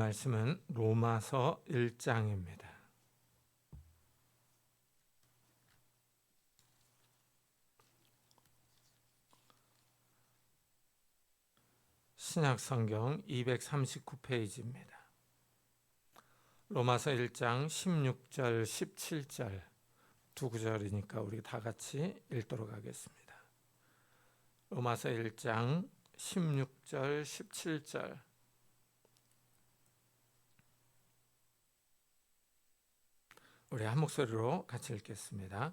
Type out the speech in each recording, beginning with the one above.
말씀은 로마서 1장입니다. 신약성경 239페이지입니다. 로마서 1장 16절 17절 두 구절이니까 우리 다 같이 읽도록 하겠습니다. 로마서 1장 16절 17절 우리 한 목소리로 같이 읽겠습니다.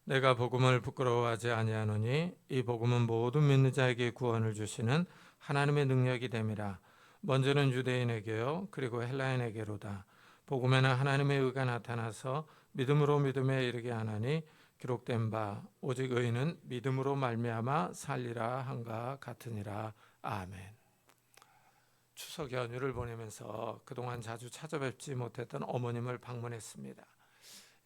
내가 복음을 부끄러워하지 아니하노니 이 복음은 모든 믿는 자에게 구원을 주시는 하나님의 능력이 됨이라. 먼저는 유대인에게요 그리고 헬라인에게로다. 복음에는 하나님의 의가 나타나서 믿음으로 믿음에 이르게 하나니 기록된 바 오직 의인은 믿음으로 말미암아 살리라 한가 같으니라. 아멘. 추석 연휴를 보내면서 그동안 자주 찾아뵙지 못했던 어머님을 방문했습니다.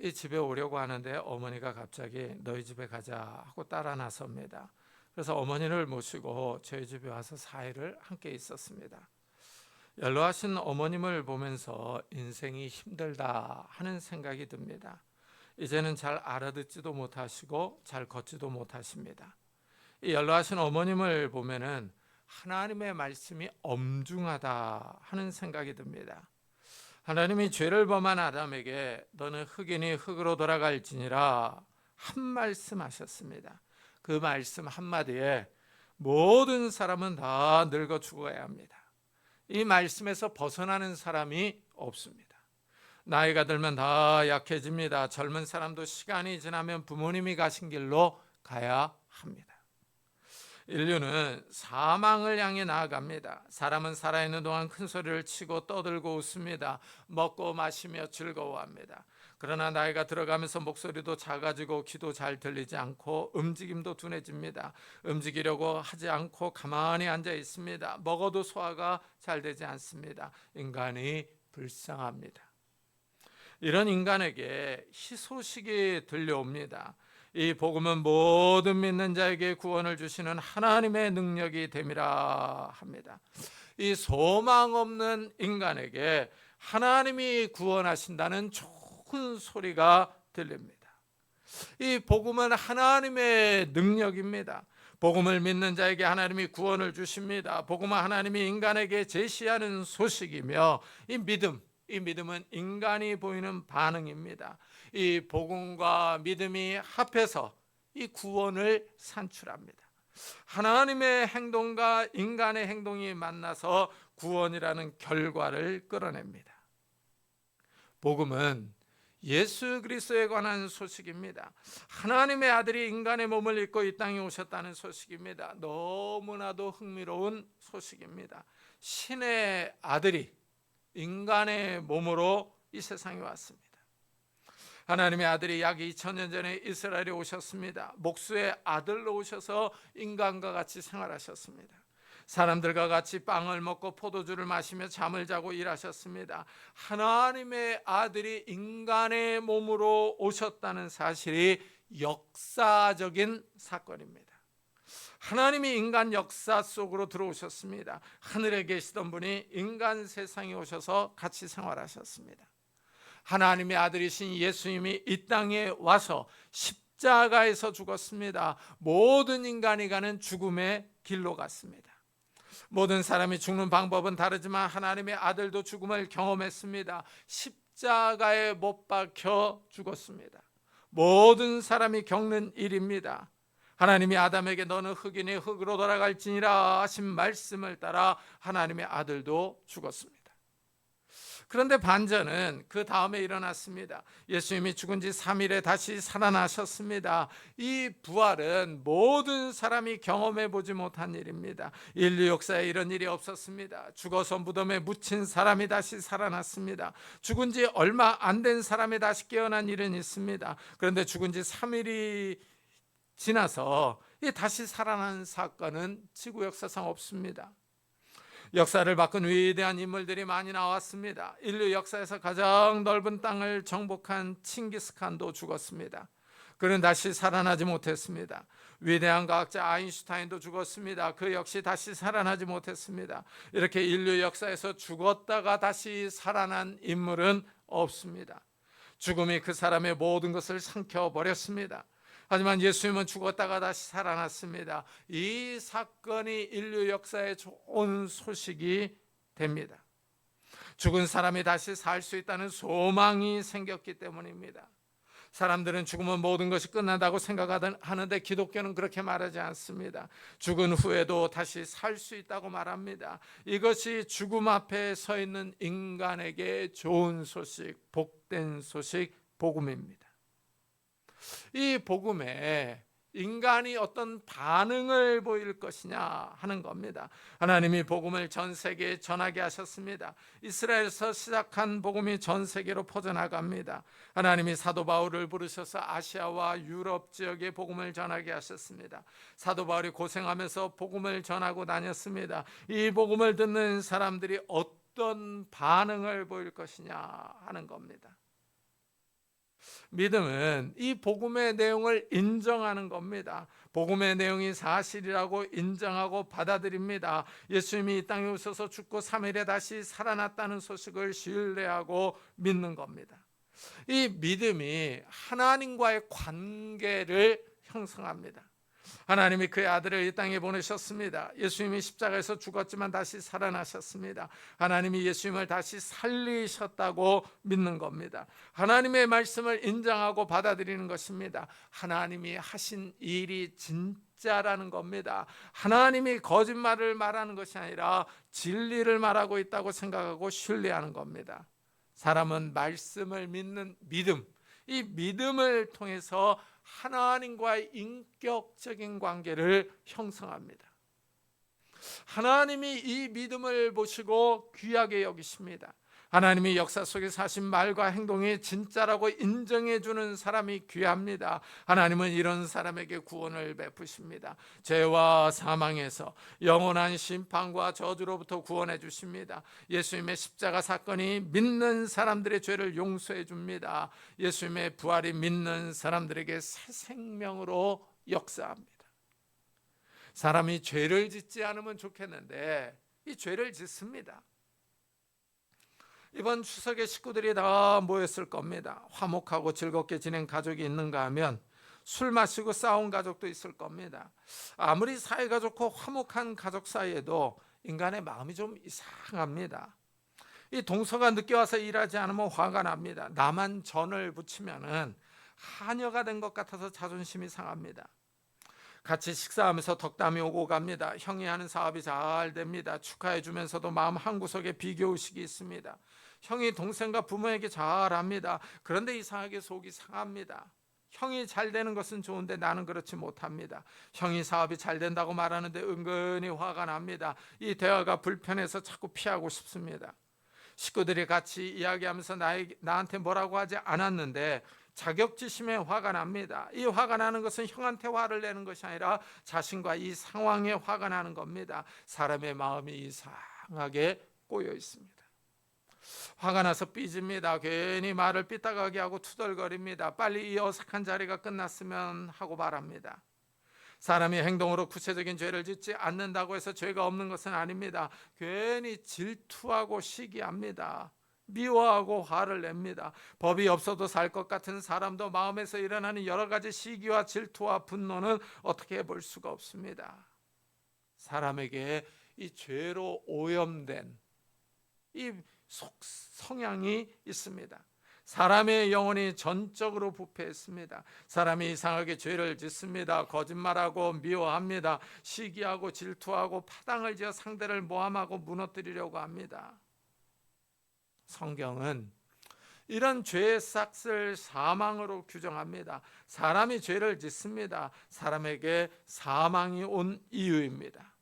이 집에 오려고 하는데 어머니가 갑자기 너희 집에 가자 하고 따라 나섭니다. 그래서 어머니를 모시고 저희 집에 와서 4일을 함께 있었습니다. 연로하신 어머님을 보면서 인생이 힘들다 하는 생각이 듭니다. 이제는 잘 알아듣지도 못하시고 잘 걷지도 못하십니다. 이 연로하신 어머님을 보면은 하나님의 말씀이 엄중하다 하는 생각이 듭니다. 하나님이 죄를 범한 아담에게 너는 흙이니 흙으로 돌아갈지니라 한 말씀 하셨습니다. 그 말씀 한마디에 모든 사람은 다 늙어 죽어야 합니다. 이 말씀에서 벗어나는 사람이 없습니다. 나이가 들면 다 약해집니다. 젊은 사람도 시간이 지나면 부모님이 가신 길로 가야 합니다. 인류는 사망을 향해 나아갑니다. 사람은 살아있는 동안 큰 소리를 치고 떠들고 웃습니다. 먹고 마시며 즐거워합니다. 그러나 나이가 들어가면서 목소리도 작아지고 귀도 잘 들리지 않고 움직임도 둔해집니다. 움직이려고 하지 않고 가만히 앉아 있습니다. 먹어도 소화가 잘 되지 않습니다. 인간이 불쌍합니다. 이런 인간에게 희소식이 들려옵니다. 이 복음은 모든 믿는 자에게 구원을 주시는 하나님의 능력이 됨이라 합니다. 이 소망 없는 인간에게 하나님이 구원하신다는 좋은 소리가 들립니다. 이 복음은 하나님의 능력입니다. 복음을 믿는 자에게 하나님이 구원을 주십니다. 복음은 하나님이 인간에게 제시하는 소식이며 이 믿음은 인간이 보이는 반응입니다. 이 복음과 믿음이 합해서 이 구원을 산출합니다. 하나님의 행동과 인간의 행동이 만나서 구원이라는 결과를 끌어냅니다. 복음은 예수 그리스도에 관한 소식입니다. 하나님의 아들이 인간의 몸을 입고 이 땅에 오셨다는 소식입니다. 너무나도 흥미로운 소식입니다. 신의 아들이 인간의 몸으로 이 세상에 왔습니다. 하나님의 아들이 약 2000년 전에 이스라엘에 오셨습니다. 목수의 아들로 오셔서 인간과 같이 생활하셨습니다. 사람들과 같이 빵을 먹고 포도주를 마시며 잠을 자고 일하셨습니다. 하나님의 아들이 인간의 몸으로 오셨다는 사실이 역사적인 사건입니다. 하나님이 인간 역사 속으로 들어오셨습니다. 하늘에 계시던 분이 인간 세상에 오셔서 같이 생활하셨습니다. 하나님의 아들이신 예수님이 이 땅에 와서 십자가에서 죽었습니다. 모든 인간이 가는 죽음의 길로 갔습니다. 모든 사람이 죽는 방법은 다르지만 하나님의 아들도 죽음을 경험했습니다. 십자가에 못 박혀 죽었습니다. 모든 사람이 겪는 일입니다. 하나님이 아담에게 너는 흙이니 흙으로 돌아갈지니라 하신 말씀을 따라 하나님의 아들도 죽었습니다. 그런데 반전은 그 다음에 일어났습니다. 예수님이 죽은 지 3일에 다시 살아나셨습니다. 이 부활은 모든 사람이 경험해 보지 못한 일입니다. 인류 역사에 이런 일이 없었습니다. 죽어서 무덤에 묻힌 사람이 다시 살아났습니다. 죽은 지 얼마 안 된 사람이 다시 깨어난 일은 있습니다. 그런데 죽은 지 3일이 지나서 다시 살아난 사건은 지구 역사상 없습니다. 역사를 바꾼 위대한 인물들이 많이 나왔습니다. 인류 역사에서 가장 넓은 땅을 정복한 칭기스칸도 죽었습니다. 그는 다시 살아나지 못했습니다. 위대한 과학자 아인슈타인도 죽었습니다. 그 역시 다시 살아나지 못했습니다. 이렇게 인류 역사에서 죽었다가 다시 살아난 인물은 없습니다. 죽음이 그 사람의 모든 것을 삼켜버렸습니다. 하지만 예수님은 죽었다가 다시 살아났습니다. 이 사건이 인류 역사에 좋은 소식이 됩니다. 죽은 사람이 다시 살 수 있다는 소망이 생겼기 때문입니다. 사람들은 죽으면 모든 것이 끝난다고 생각하는데 기독교는 그렇게 말하지 않습니다. 죽은 후에도 다시 살 수 있다고 말합니다. 이것이 죽음 앞에 서 있는 인간에게 좋은 소식, 복된 소식, 복음입니다. 이 복음에 인간이 어떤 반응을 보일 것이냐 하는 겁니다. 하나님이 복음을 전 세계에 전하게 하셨습니다. 이스라엘에서 시작한 복음이 전 세계로 퍼져나갑니다. 하나님이 사도 바울을 부르셔서 아시아와 유럽 지역에 복음을 전하게 하셨습니다. 사도 바울이 고생하면서 복음을 전하고 다녔습니다. 이 복음을 듣는 사람들이 어떤 반응을 보일 것이냐 하는 겁니다. 믿음은 이 복음의 내용을 인정하는 겁니다. 복음의 내용이 사실이라고 인정하고 받아들입니다. 예수님이 이 땅에 오셔서 죽고 3일에 다시 살아났다는 소식을 신뢰하고 믿는 겁니다. 이 믿음이 하나님과의 관계를 형성합니다. 하나님이 그의 아들을 이 땅에 보내셨습니다. 예수님이 십자가에서 죽었지만 다시 살아나셨습니다. 하나님이 예수님을 다시 살리셨다고 믿는 겁니다. 하나님의 말씀을 인정하고 받아들이는 것입니다. 하나님이 하신 일이 진짜라는 겁니다. 하나님이 거짓말을 말하는 것이 아니라 진리를 말하고 있다고 생각하고 신뢰하는 겁니다. 사람은 말씀을 믿는 믿음, 이 믿음을 통해서 하나님과의 인격적인 관계를 형성합니다. 하나님이 이 믿음을 보시고 귀하게 여기십니다. 하나님이 역사 속에서 하신 말과 행동이 진짜라고 인정해 주는 사람이 귀합니다. 하나님은 이런 사람에게 구원을 베푸십니다. 죄와 사망에서 영원한 심판과 저주로부터 구원해 주십니다. 예수님의 십자가 사건이 믿는 사람들의 죄를 용서해 줍니다. 예수님의 부활이 믿는 사람들에게 새 생명으로 역사합니다. 사람이 죄를 짓지 않으면 좋겠는데 이 죄를 짓습니다. 이번 추석에 식구들이 다 모였을 겁니다. 화목하고 즐겁게 지낸 가족이 있는가 하면 술 마시고 싸운 가족도 있을 겁니다. 아무리 사이가 좋고 화목한 가족 사이에도 인간의 마음이 좀 이상합니다. 이 동서가 늦게 와서 일하지 않으면 화가 납니다. 나만 전을 부치면은 하녀가 된 것 같아서 자존심이 상합니다. 같이 식사하면서 덕담이 오고 갑니다. 형이 하는 사업이 잘 됩니다. 축하해 주면서도 마음 한구석에 비교의식이 있습니다. 형이 동생과 부모에게 잘합니다. 그런데 이상하게 속이 상합니다. 형이 잘 되는 것은 좋은데 나는 그렇지 못합니다. 형이 사업이 잘 된다고 말하는데 은근히 화가 납니다. 이 대화가 불편해서 자꾸 피하고 싶습니다. 식구들이 같이 이야기하면서 나한테 뭐라고 하지 않았는데 자격지심에 화가 납니다. 이 화가 나는 것은 형한테 화를 내는 것이 아니라 자신과 이 상황에 화가 나는 겁니다. 사람의 마음이 이상하게 꼬여 있습니다. 화가 나서 삐집니다. 괜히 말을 삐딱하게 하고 투덜거립니다. 빨리 이 어색한 자리가 끝났으면 하고 바랍니다. 사람이 행동으로 구체적인 죄를 짓지 않는다고 해서 죄가 없는 것은 아닙니다. 괜히 질투하고 시기합니다. 미워하고 화를 냅니다. 법이 없어도 살 것 같은 사람도 마음에서 일어나는 여러 가지 시기와 질투와 분노는 어떻게 볼 수가 없습니다. 사람에게 이 죄로 오염된 이 성향이 있습니다. 사람의 영혼이 전적으로 부패했습니다. 사람이 이상하게 죄를 짓습니다. 거짓말하고 미워합니다. 시기하고 질투하고 파당을 지어 상대를 모함하고 무너뜨리려고 합니다. 성경은 이런 죄의 싹을 사망으로 규정합니다. 사람이 죄를 짓습니다. 사람에게 사망이 온 이유입니다.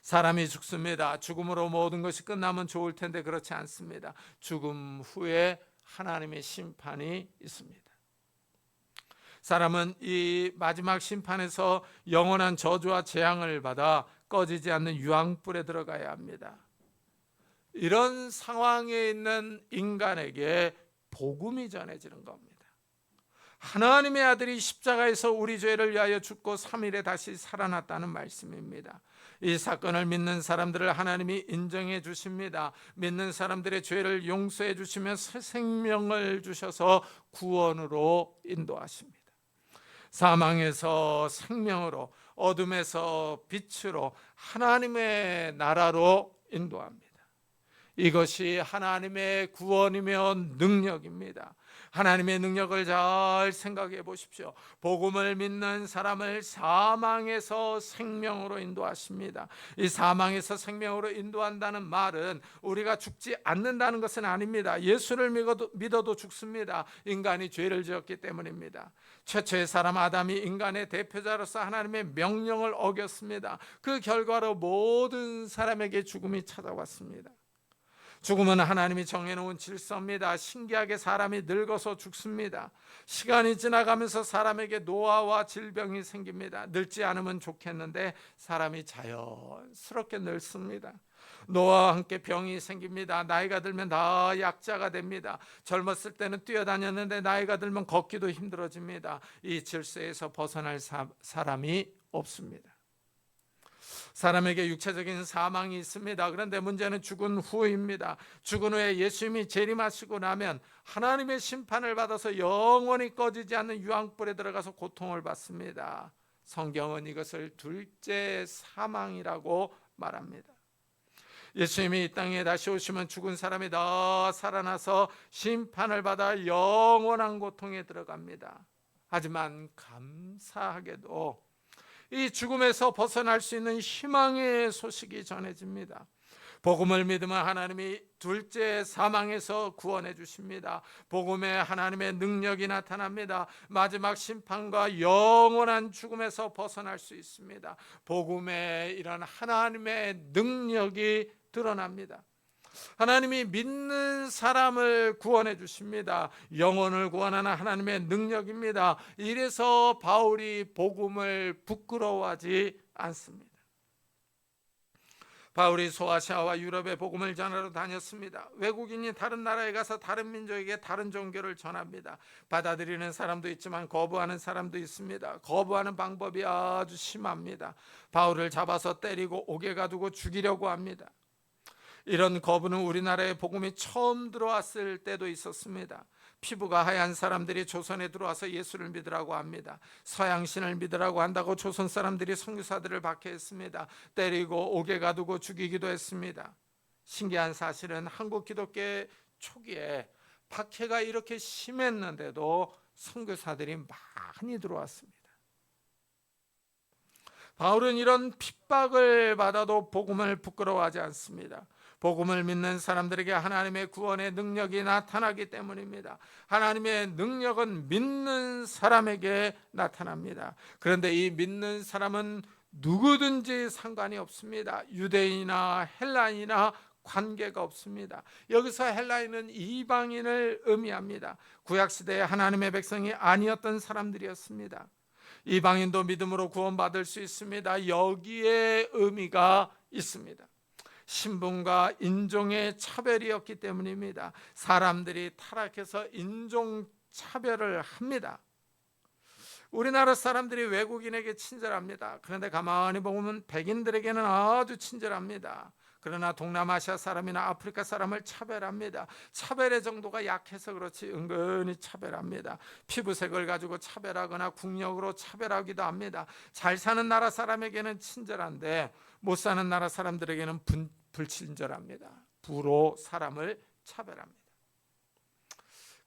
사람이 죽습니다. 죽음으로 모든 것이 끝나면 좋을 텐데 그렇지 않습니다. 죽음 후에 하나님의 심판이 있습니다. 사람은 이 마지막 심판에서 영원한 저주와 재앙을 받아 꺼지지 않는 유황불에 들어가야 합니다. 이런 상황에 있는 인간에게 복음이 전해지는 겁니다. 하나님의 아들이 십자가에서 우리 죄를 위하여 죽고 3일에 다시 살아났다는 말씀입니다. 이 사건을 믿는 사람들을 하나님이 인정해 주십니다. 믿는 사람들의 죄를 용서해 주시며 새 생명을 주셔서 구원으로 인도하십니다. 사망에서 생명으로, 어둠에서 빛으로, 하나님의 나라로 인도합니다. 이것이 하나님의 구원이며 능력입니다. 하나님의 능력을 잘 생각해 보십시오. 복음을 믿는 사람을 사망에서 생명으로 인도하십니다. 이 사망에서 생명으로 인도한다는 말은 우리가 죽지 않는다는 것은 아닙니다. 예수를 믿어도 죽습니다. 인간이 죄를 지었기 때문입니다. 최초의 사람 아담이 인간의 대표자로서 하나님의 명령을 어겼습니다. 그 결과로 모든 사람에게 죽음이 찾아왔습니다. 죽음은 하나님이 정해놓은 질서입니다. 신기하게 사람이 늙어서 죽습니다. 시간이 지나가면서 사람에게 노화와 질병이 생깁니다. 늙지 않으면 좋겠는데 사람이 자연스럽게 늙습니다. 노화와 함께 병이 생깁니다. 나이가 들면 다 약자가 됩니다. 젊었을 때는 뛰어다녔는데 나이가 들면 걷기도 힘들어집니다. 이 질서에서 벗어날 사람이 없습니다. 사람에게 육체적인 사망이 있습니다. 그런데 문제는 죽은 후입니다. 죽은 후에 예수님이 재림하시고 나면 하나님의 심판을 받아서 영원히 꺼지지 않는 유황불에 들어가서 고통을 받습니다. 성경은 이것을 둘째 사망이라고 말합니다. 예수님이 이 땅에 다시 오시면 죽은 사람이 다 살아나서 심판을 받아 영원한 고통에 들어갑니다. 하지만 감사하게도 이 죽음에서 벗어날 수 있는 희망의 소식이 전해집니다. 복음을 믿으면 하나님이 둘째 사망에서 구원해 주십니다. 복음에 하나님의 능력이 나타납니다. 마지막 심판과 영원한 죽음에서 벗어날 수 있습니다. 복음에 이런 하나님의 능력이 드러납니다. 하나님이 믿는 사람을 구원해 주십니다. 영혼을 구원하는 하나님의 능력입니다. 이래서 바울이 복음을 부끄러워하지 않습니다. 바울이 소아시아와 유럽의 복음을 전하러 다녔습니다. 외국인이 다른 나라에 가서 다른 민족에게 다른 종교를 전합니다. 받아들이는 사람도 있지만 거부하는 사람도 있습니다. 거부하는 방법이 아주 심합니다. 바울을 잡아서 때리고 옥에 가두고 죽이려고 합니다. 이런 거부는 우리나라에 복음이 처음 들어왔을 때도 있었습니다. 피부가 하얀 사람들이 조선에 들어와서 예수를 믿으라고 합니다. 서양신을 믿으라고 한다고 조선 사람들이 선교사들을 박해했습니다. 때리고 옥에 가두고 죽이기도 했습니다. 신기한 사실은 한국 기독교의 초기에 박해가 이렇게 심했는데도 선교사들이 많이 들어왔습니다. 바울은 이런 핍박을 받아도 복음을 부끄러워하지 않습니다. 복음을 믿는 사람들에게 하나님의 구원의 능력이 나타나기 때문입니다. 하나님의 능력은 믿는 사람에게 나타납니다. 그런데 이 믿는 사람은 누구든지 상관이 없습니다. 유대인이나 헬라인이나 관계가 없습니다. 여기서 헬라인은 이방인을 의미합니다. 구약시대에 하나님의 백성이 아니었던 사람들이었습니다. 이방인도 믿음으로 구원받을 수 있습니다. 여기에 의미가 있습니다. 신분과 인종의 차별이었기 때문입니다. 사람들이 타락해서 인종 차별을 합니다. 우리나라 사람들이 외국인에게 친절합니다. 그런데 가만히 보면 백인들에게는 아주 친절합니다. 그러나 동남아시아 사람이나 아프리카 사람을 차별합니다. 차별의 정도가 약해서 그렇지 은근히 차별합니다. 피부색을 가지고 차별하거나 국력으로 차별하기도 합니다. 잘 사는 나라 사람에게는 친절한데 못 사는 나라 사람들에게는 불친절합니다. 부로 사람을 차별합니다.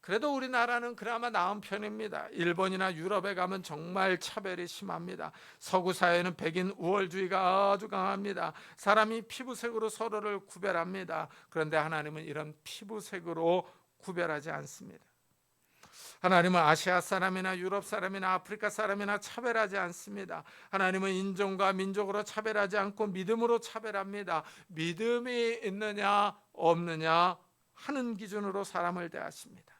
그래도 우리나라는 그나마 나은 편입니다. 일본이나 유럽에 가면 정말 차별이 심합니다. 서구 사회는 백인 우월주의가 아주 강합니다. 사람이 피부색으로 서로를 구별합니다. 그런데 하나님은 이런 피부색으로 구별하지 않습니다. 하나님은 아시아 사람이나 유럽 사람이나 아프리카 사람이나 차별하지 않습니다. 하나님은 인종과 민족으로 차별하지 않고 믿음으로 차별합니다. 믿음이 있느냐 없느냐 하는 기준으로 사람을 대하십니다.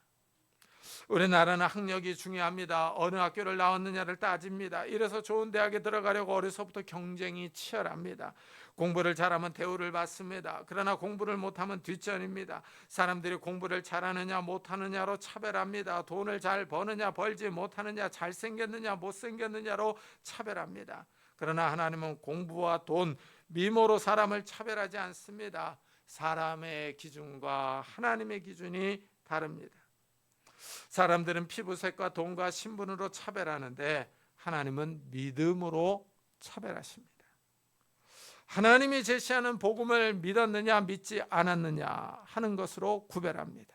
우리나라는 학력이 중요합니다. 어느 학교를 나왔느냐를 따집니다. 이래서 좋은 대학에 들어가려고 어려서부터 경쟁이 치열합니다. 공부를 잘하면 대우를 받습니다. 그러나 공부를 못하면 뒷전입니다. 사람들이 공부를 잘하느냐 못하느냐로 차별합니다. 돈을 잘 버느냐 벌지 못하느냐, 잘생겼느냐 못생겼느냐로 차별합니다. 그러나 하나님은 공부와 돈, 미모로 사람을 차별하지 않습니다. 사람의 기준과 하나님의 기준이 다릅니다. 사람들은 피부색과 돈과 신분으로 차별하는데 하나님은 믿음으로 차별하십니다. 하나님이 제시하는 복음을 믿었느냐 믿지 않았느냐 하는 것으로 구별합니다.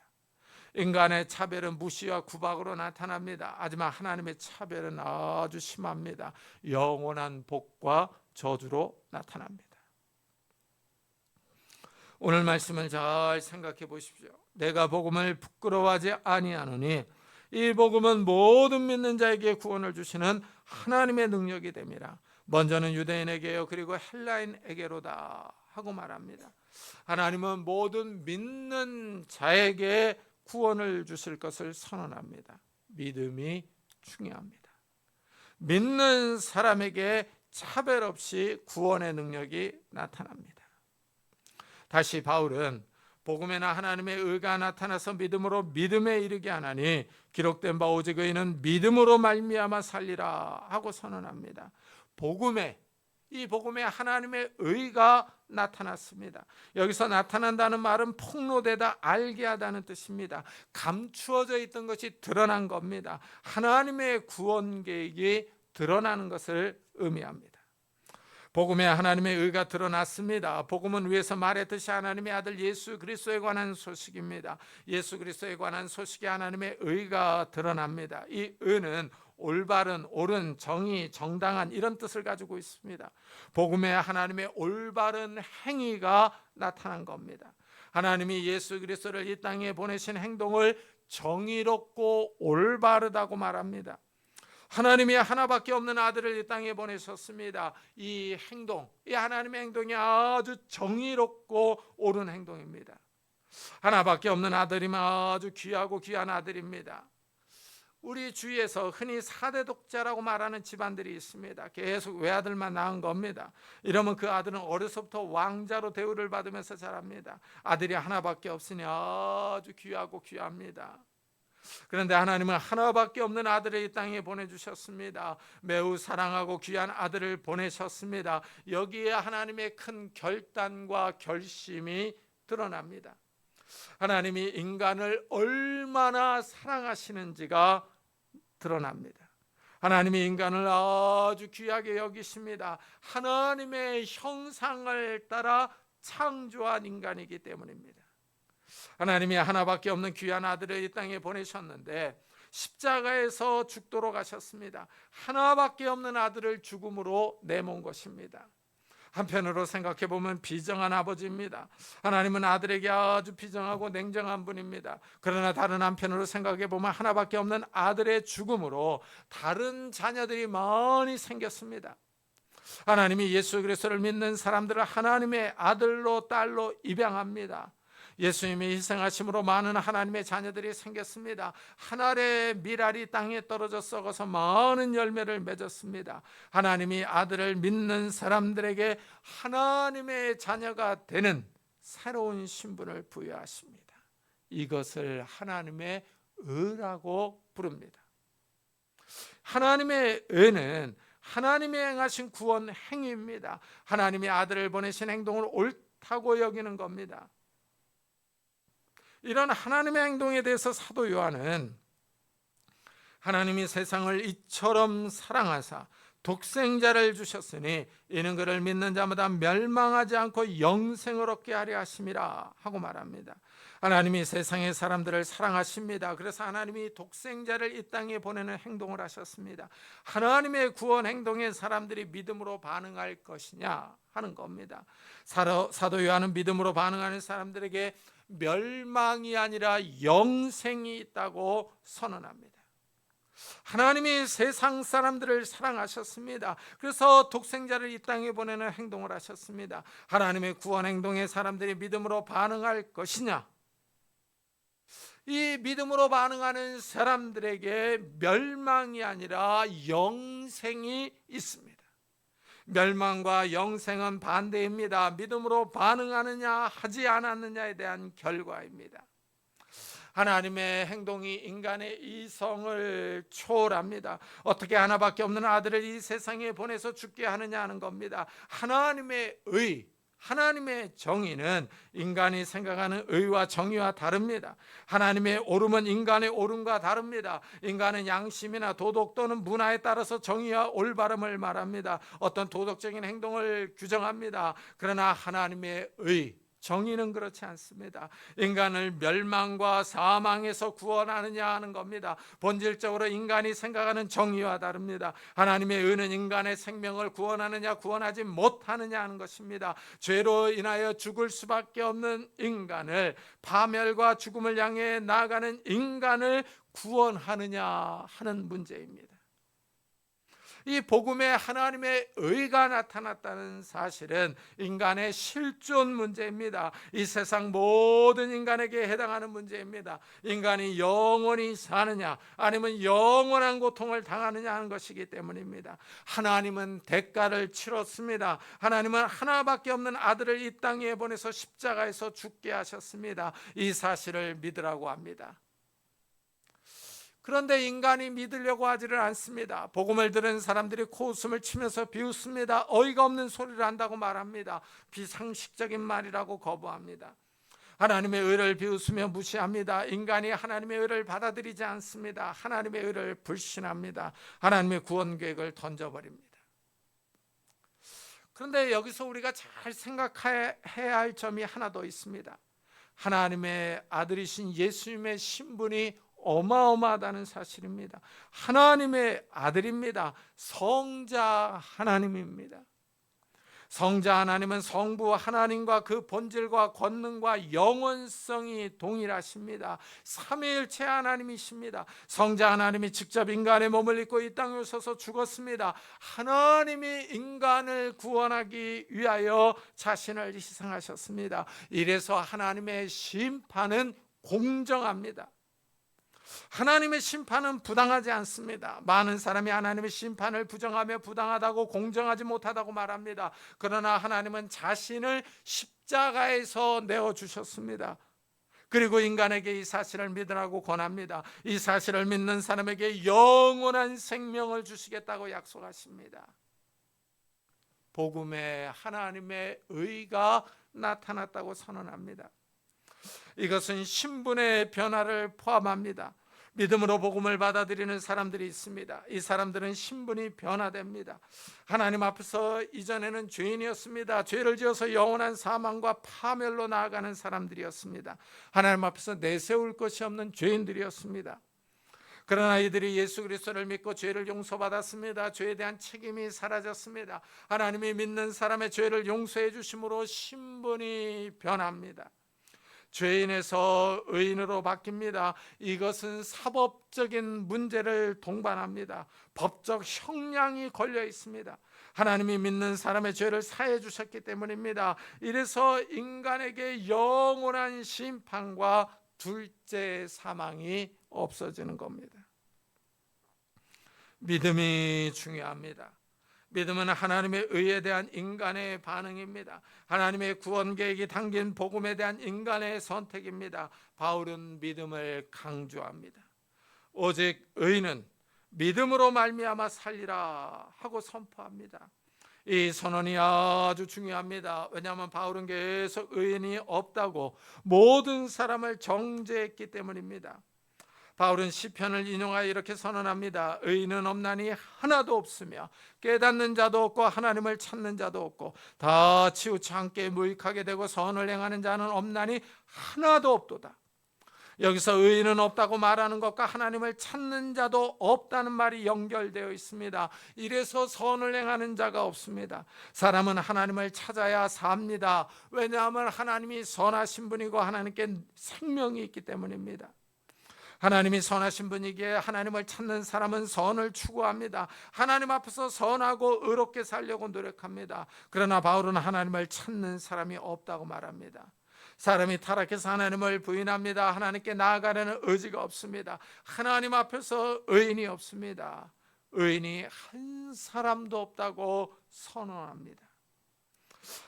인간의 차별은 무시와 구박으로 나타납니다. 하지만 하나님의 차별은 아주 심합니다. 영원한 복과 저주로 나타납니다. 오늘 말씀을 잘 생각해 보십시오. 내가 복음을 부끄러워하지 아니하노니 이 복음은 모든 믿는 자에게 구원을 주시는 하나님의 능력이 됨이라. 먼저는 유대인에게요 그리고 헬라인에게로다 하고 말합니다. 하나님은 모든 믿는 자에게 구원을 주실 것을 선언합니다. 믿음이 중요합니다. 믿는 사람에게 차별 없이 구원의 능력이 나타납니다. 다시 바울은 복음에나 하나님의 의가 나타나서 믿음으로 믿음에 이르게 하나니 기록된 바 오직 의인은 믿음으로 말미암아 살리라 하고 선언합니다. 이 복음에 하나님의 의가 나타났습니다. 여기서 나타난다는 말은 폭로되다, 알게 하다는 뜻입니다. 감추어져 있던 것이 드러난 겁니다. 하나님의 구원 계획이 드러나는 것을 의미합니다. 복음에 하나님의 의가 드러났습니다. 복음은 위에서 말했듯이 하나님의 아들 예수 그리스도에 관한 소식입니다. 예수 그리스도에 관한 소식이 하나님의 의가 드러납니다. 이 의는 올바른, 옳은, 정의, 정당한 이런 뜻을 가지고 있습니다. 복음에 하나님의 올바른 행위가 나타난 겁니다. 하나님이 예수 그리스도를 이 땅에 보내신 행동을 정의롭고 올바르다고 말합니다. 하나님이 하나밖에 없는 아들을 이 땅에 보내셨습니다. 이 행동, 이 하나님의 행동이 아주 정의롭고 옳은 행동입니다. 하나밖에 없는 아들이면 아주 귀하고 귀한 아들입니다. 우리 주위에서 흔히 4대 독자라고 말하는 집안들이 있습니다. 계속 외아들만 낳은 겁니다. 이러면 그 아들은 어려서부터 왕자로 대우를 받으면서 자랍니다. 아들이 하나밖에 없으니 아주 귀하고 귀합니다. 그런데 하나님은 하나밖에 없는 아들을 이 땅에 보내주셨습니다. 매우 사랑하고 귀한 아들을 보내셨습니다. 여기에 하나님의 큰 결단과 결심이 드러납니다. 하나님이 인간을 얼마나 사랑하시는지가 드러납니다. 하나님이 인간을 아주 귀하게 여기십니다. 하나님의 형상을 따라 창조한 인간이기 때문입니다. 하나님이 하나밖에 없는 귀한 아들을 이 땅에 보내셨는데 십자가에서 죽도록 하셨습니다. 하나밖에 없는 아들을 죽음으로 내몬 것입니다. 한편으로 생각해 보면 비정한 아버지입니다. 하나님은 아들에게 아주 비정하고 냉정한 분입니다. 그러나 다른 한편으로 생각해 보면 하나밖에 없는 아들의 죽음으로 다른 자녀들이 많이 생겼습니다. 하나님이 예수 그리스도를 믿는 사람들을 하나님의 아들로 딸로 입양합니다. 예수님이 희생하심으로 많은 하나님의 자녀들이 생겼습니다. 한 알의 밀알이 땅에 떨어져 썩어서 많은 열매를 맺었습니다. 하나님이 아들을 믿는 사람들에게 하나님의 자녀가 되는 새로운 신분을 부여하십니다. 이것을 하나님의 의라고 부릅니다. 하나님의 의는 하나님이 행하신 구원 행위입니다. 하나님이 아들을 보내신 행동을 옳다고 여기는 겁니다. 이런 하나님의 행동에 대해서 사도 요한은 하나님이 세상을 이처럼 사랑하사 독생자를 주셨으니 이는 그를 믿는 자마다 멸망하지 않고 영생을 얻게 하려 하심이라 하고 말합니다. 하나님이 세상의 사람들을 사랑하십니다. 그래서 하나님이 독생자를 이 땅에 보내는 행동을 하셨습니다. 하나님의 구원 행동에 사람들이 믿음으로 반응할 것이냐 하는 겁니다. 사도 요한은 믿음으로 반응하는 사람들에게 멸망이 아니라 영생이 있다고 선언합니다. 하나님이 세상 사람들을 사랑하셨습니다. 그래서 독생자를 이 땅에 보내는 행동을 하셨습니다. 하나님의 구원 행동에 사람들이 믿음으로 반응할 것이냐? 이 믿음으로 반응하는 사람들에게 멸망이 아니라 영생이 있습니다. 멸망과 영생은 반대입니다. 믿음으로 반응하느냐 하지 않았느냐에 대한 결과입니다. 하나님의 행동이 인간의 이성을 초월합니다. 어떻게 하나밖에 없는 아들을 이 세상에 보내서 죽게 하느냐 하는 겁니다. 하나님의 의, 하나님의 정의는 인간이 생각하는 의와 정의와 다릅니다. 하나님의 옳음은 인간의 옳음과 다릅니다. 인간은 양심이나 도덕 또는 문화에 따라서 정의와 올바름을 말합니다. 어떤 도덕적인 행동을 규정합니다. 그러나 하나님의 의, 정의는 그렇지 않습니다. 인간을 멸망과 사망에서 구원하느냐 하는 겁니다. 본질적으로 인간이 생각하는 정의와 다릅니다. 하나님의 의는 인간의 생명을 구원하느냐 구원하지 못하느냐 하는 것입니다. 죄로 인하여 죽을 수밖에 없는 인간을, 파멸과 죽음을 향해 나아가는 인간을 구원하느냐 하는 문제입니다. 이 복음에 하나님의 의가 나타났다는 사실은 인간의 실존 문제입니다. 이 세상 모든 인간에게 해당하는 문제입니다. 인간이 영원히 사느냐 아니면 영원한 고통을 당하느냐 하는 것이기 때문입니다. 하나님은 대가를 치렀습니다. 하나님은 하나밖에 없는 아들을 이 땅에 보내서 십자가에서 죽게 하셨습니다. 이 사실을 믿으라고 합니다. 그런데 인간이 믿으려고 하지를 않습니다. 복음을 들은 사람들이 코웃음을 치면서 비웃습니다. 어이가 없는 소리를 한다고 말합니다. 비상식적인 말이라고 거부합니다. 하나님의 의를 비웃으며 무시합니다. 인간이 하나님의 의를 받아들이지 않습니다. 하나님의 의를 불신합니다. 하나님의 구원 계획을 던져버립니다. 그런데 여기서 우리가 잘 생각해야 할 점이 하나 더 있습니다. 하나님의 아들이신 예수님의 신분이 어마어마하다는 사실입니다. 하나님의 아들입니다. 성자 하나님입니다. 성자 하나님은 성부 하나님과 그 본질과 권능과 영원성이 동일하십니다. 삼위일체 하나님이십니다. 성자 하나님이 직접 인간의 몸을 입고 이 땅에 오셔서 죽었습니다. 하나님이 인간을 구원하기 위하여 자신을 희생하셨습니다. 이래서 하나님의 심판은 공정합니다. 하나님의 심판은 부당하지 않습니다. 많은 사람이 하나님의 심판을 부정하며 부당하다고 공정하지 못하다고 말합니다. 그러나 하나님은 자신을 십자가에서 내어주셨습니다. 그리고 인간에게 이 사실을 믿으라고 권합니다. 이 사실을 믿는 사람에게 영원한 생명을 주시겠다고 약속하십니다. 복음에 하나님의 의가 나타났다고 선언합니다. 이것은 신분의 변화를 포함합니다. 믿음으로 복음을 받아들이는 사람들이 있습니다. 이 사람들은 신분이 변화됩니다. 하나님 앞에서 이전에는 죄인이었습니다. 죄를 지어서 영원한 사망과 파멸로 나아가는 사람들이었습니다. 하나님 앞에서 내세울 것이 없는 죄인들이었습니다. 그러나 이들이 예수 그리스도를 믿고 죄를 용서받았습니다. 죄에 대한 책임이 사라졌습니다. 하나님이 믿는 사람의 죄를 용서해 주심으로 신분이 변합니다. 죄인에서 의인으로 바뀝니다. 이것은 사법적인 문제를 동반합니다. 법적 형량이 걸려 있습니다. 하나님이 믿는 사람의 죄를 사해 주셨기 때문입니다. 이래서 인간에게 영원한 심판과 둘째 사망이 없어지는 겁니다. 믿음이 중요합니다. 믿음은 하나님의 의에 대한 인간의 반응입니다. 하나님의 구원 계획이 담긴 복음에 대한 인간의 선택입니다. 바울은 믿음을 강조합니다. 오직 의인은 믿음으로 말미암아 살리라 하고 선포합니다. 이 선언이 아주 중요합니다. 왜냐하면 바울은 계속 의인이 없다고 모든 사람을 정죄했기 때문입니다. 바울은 시편을 인용하여 이렇게 선언합니다. 의인은 없나니 하나도 없으며 깨닫는 자도 없고 하나님을 찾는 자도 없고 다 치우쳐 함께 무익하게 되고 선을 행하는 자는 없나니 하나도 없도다. 여기서 의인은 없다고 말하는 것과 하나님을 찾는 자도 없다는 말이 연결되어 있습니다. 이래서 선을 행하는 자가 없습니다. 사람은 하나님을 찾아야 삽니다. 왜냐하면 하나님이 선하신 분이고 하나님께 생명이 있기 때문입니다. 하나님이 선하신 분이기에 하나님을 찾는 사람은 선을 추구합니다. 하나님 앞에서 선하고 의롭게 살려고 노력합니다. 그러나 바울은 하나님을 찾는 사람이 없다고 말합니다. 사람이 타락해서 하나님을 부인합니다. 하나님께 나아가려는 의지가 없습니다. 하나님 앞에서 의인이 없습니다. 의인이 한 사람도 없다고 선언합니다.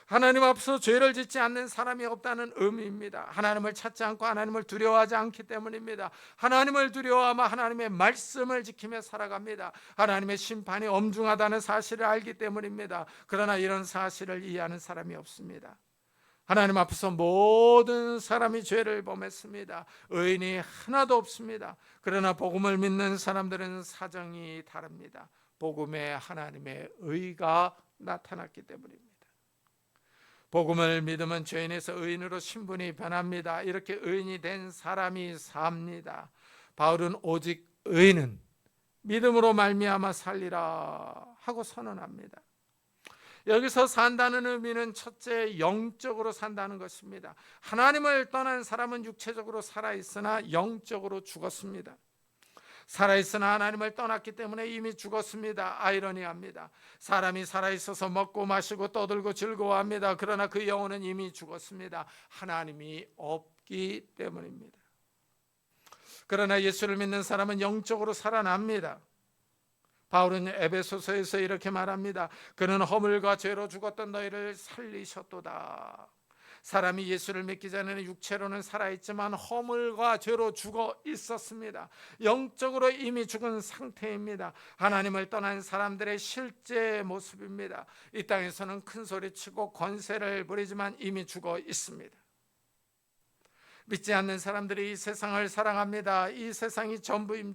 하나님 앞에서 죄를 짓지 않는 사람이 없다는 의미입니다. 하나님을 찾지 않고 하나님을 두려워하지 않기 때문입니다. 하나님을 두려워하며 하나님의 말씀을 지키며 살아갑니다. 하나님의 심판이 엄중하다는 사실을 알기 때문입니다. 그러나 이런 사실을 이해하는 사람이 없습니다. 하나님 앞에서 모든 사람이 죄를 범했습니다. 의인이 하나도 없습니다. 그러나 복음을 믿는 사람들은 사정이 다릅니다. 복음에 하나님의 의가 나타났기 때문입니다. 복음을 믿으면 죄인에서 의인으로 신분이 변합니다. 이렇게 의인이 된 사람이 삽니다. 바울은 오직 의인은 믿음으로 말미암아 살리라 하고 선언합니다. 여기서 산다는 의미는 첫째, 영적으로 산다는 것입니다. 하나님을 떠난 사람은 육체적으로 살아있으나 영적으로 죽었습니다. 살아있으나 하나님을 떠났기 때문에 이미 죽었습니다. 아이러니합니다. 사람이 살아있어서 먹고 마시고 떠들고 즐거워합니다. 그러나 그 영혼은 이미 죽었습니다. 하나님이 없기 때문입니다. 그러나 예수를 믿는 사람은 영적으로 살아납니다. 바울은 에베소서에서 이렇게 말합니다. 그는 허물과 죄로 죽었던 너희를 살리셨도다. 사람이 예수를 믿기 전에는 육체로는 살아있지만 허물과 죄로 죽어 있었습니다. 영적으로 이미 죽은 상태입니다. 하나님을 떠난 사람들의 실제 모습입니다. 이 땅에서는 큰 소리치고 권세를 부리지만 이미 죽어 있습니다. 믿지 않는 사람들이 이 세상을 사랑합니다. 이 세상이 전부인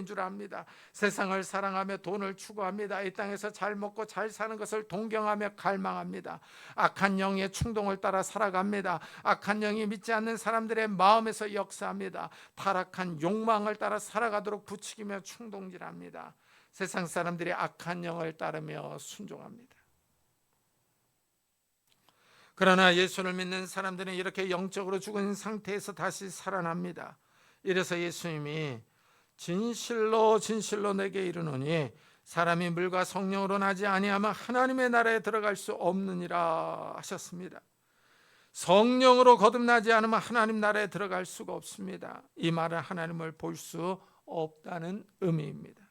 줄 압니다. 세상을 사랑하며 돈을 추구합니다. 이 땅에서 잘 먹고 잘 사는 것을 동경하며 갈망합니다. 악한 영의 충동을 따라 살아갑니다. 악한 영이 믿지 않는 사람들의 마음에서 역사합니다. 타락한 욕망을 따라 살아가도록 부추기며 충동질합니다. 세상 사람들이 악한 영을 따르며 순종합니다. 그러나 예수를 믿는 사람들은 이렇게 영적으로 죽은 상태에서 다시 살아납니다. 이래서 예수님이 진실로 진실로 내게 이르노니 사람이 물과 성령으로 나지 아니하면 하나님의 나라에 들어갈 수 없느니라 하셨습니다. 성령으로 거듭나지 않으면 하나님 나라에 들어갈 수가 없습니다. 이 말은 하나님을 볼 수 없다는 의미입니다.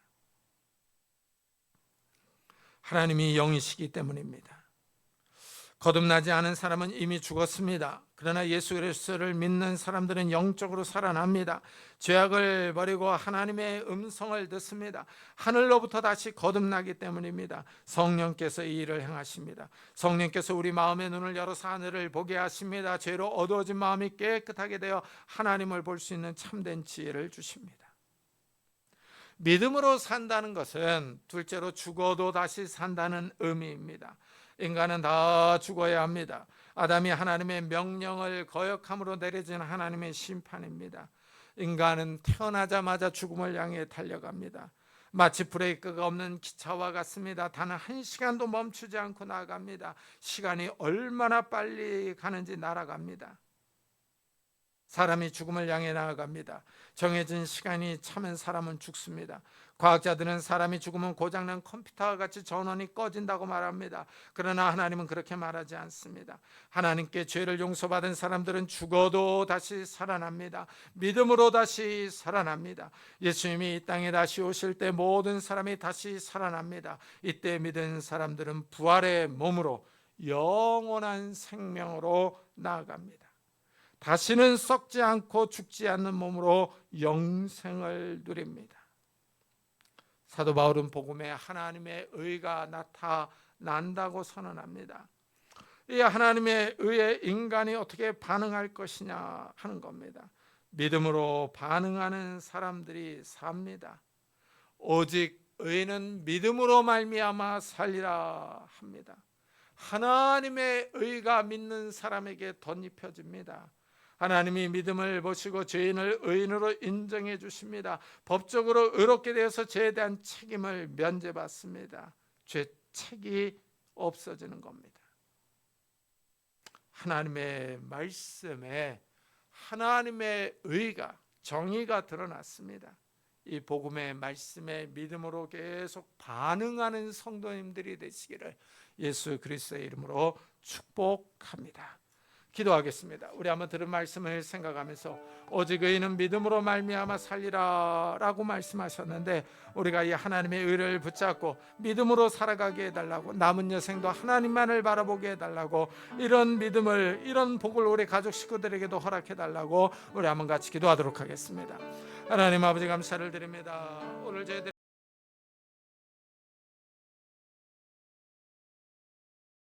하나님이 영이시기 때문입니다. 거듭나지 않은 사람은 이미 죽었습니다. 그러나 예수 그리스도를 믿는 사람들은 영적으로 살아납니다. 죄악을 버리고 하나님의 음성을 듣습니다. 하늘로부터 다시 거듭나기 때문입니다. 성령께서 이 일을 행하십니다. 성령께서 우리 마음의 눈을 열어서 하늘을 보게 하십니다. 죄로 어두워진 마음이 깨끗하게 되어 하나님을 볼 수 있는 참된 지혜를 주십니다. 믿음으로 산다는 것은 둘째로 죽어도 다시 산다는 의미입니다. 인간은 다 죽어야 합니다. 아담이 하나님의 명령을 거역함으로 내려진 하나님의 심판입니다. 인간은 태어나자마자 죽음을 향해 달려갑니다. 마치 브레이크가 없는 기차와 같습니다. 단 한 시간도 멈추지 않고 나아갑니다. 시간이 얼마나 빨리 가는지 날아갑니다. 사람이 죽음을 향해 나아갑니다. 정해진 시간이 차면 사람은 죽습니다. 과학자들은 사람이 죽으면 고장난 컴퓨터와 같이 전원이 꺼진다고 말합니다. 그러나 하나님은 그렇게 말하지 않습니다. 하나님께 죄를 용서받은 사람들은 죽어도 다시 살아납니다. 믿음으로 다시 살아납니다. 예수님이 이 땅에 다시 오실 때 모든 사람이 다시 살아납니다. 이때 믿은 사람들은 부활의 몸으로 영원한 생명으로 나아갑니다. 다시는 썩지 않고 죽지 않는 몸으로 영생을 누립니다. 사도 바울은 복음에 하나님의 의가 나타난다고 선언합니다. 이 하나님의 의에 인간이 어떻게 반응할 것이냐 하는 겁니다. 믿음으로 반응하는 사람들이 삽니다. 오직 의인은 믿음으로 말미암아 살리라 합니다. 하나님의 의가 믿는 사람에게 덧입혀집니다. 하나님이 믿음을 보시고 죄인을 의인으로 인정해 주십니다. 법적으로 의롭게 되어서 죄에 대한 책임을 면제받습니다. 죄책이 없어지는 겁니다. 하나님의 말씀에 하나님의 의가, 정의가 드러났습니다. 이 복음의 말씀에 믿음으로 계속 반응하는 성도님들이 되시기를 예수 그리스도의 이름으로 축복합니다. 기도하겠습니다. 우리 한번 들은 말씀을 생각하면서 오직 의인은 믿음으로 말미암아 살리라 라고 말씀하셨는데, 우리가 이 하나님의 의를 붙잡고 믿음으로 살아가게 해달라고, 남은 여생도 하나님만을 바라보게 해달라고, 이런 믿음을, 이런 복을 우리 가족 식구들에게도 허락해달라고 우리 한번 같이 기도하도록 하겠습니다. 하나님 아버지, 감사를 드립니다. 오늘 저희들